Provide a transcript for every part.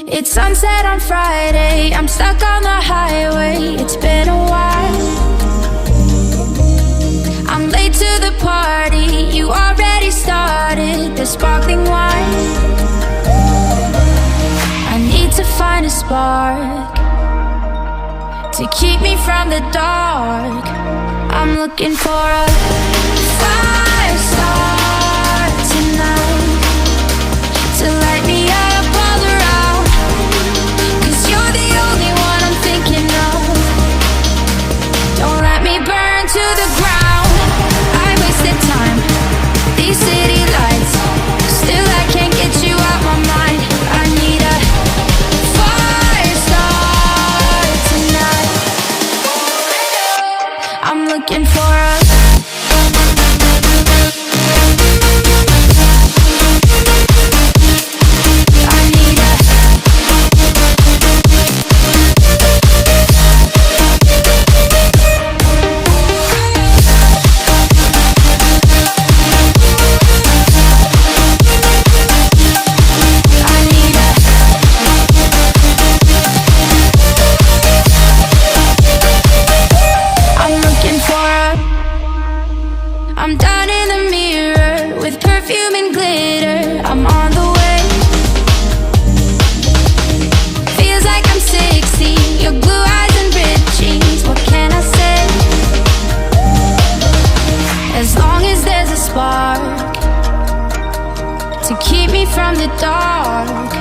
It's sunset on Friday, I'm stuck on the highway. It's been a while. I'm late to the party, you already started the sparkling wine. I need to find a spark to keep me from the dark. I'm looking for a fire star tonight to light me up all around. 'Cause you're the only one I'm thinking of. Don't let me burn to the ground. I wasted time, these city lights, still I can't get you out my mind. I need a fire star tonight. I'm looking for a I'm down in the mirror with perfume and glitter. I'm on the way. Feels like I'm 60, your blue eyes and ripped jeans. What can I say? As long as there's a spark to keep me from the dark.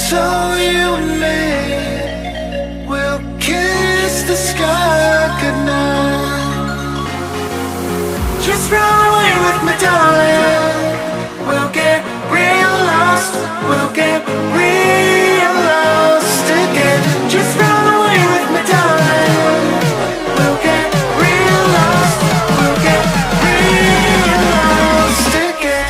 So you and me will kiss the sky goodnight. Just run away with me, darling. We'll get real lost. We'll get real lost again. Just run away with me, darling. We'll get real lost. We'll get real lost again.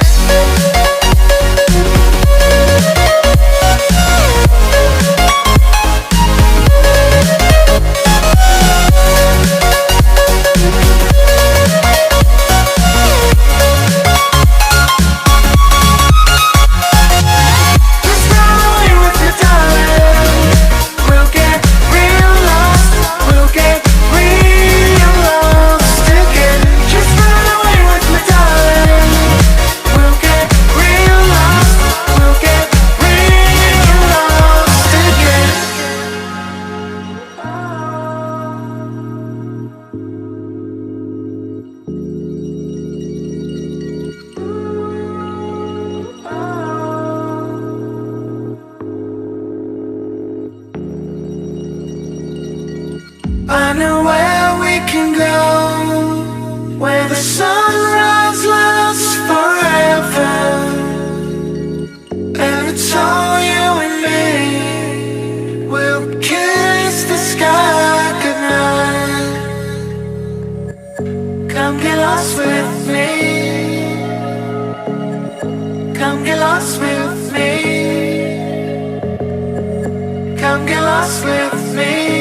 I know where we can go, where the sunrise lasts forever. And it's all you and me. We'll kiss the sky goodnight. Come get lost with me. Come get lost with me. Come get lost with me.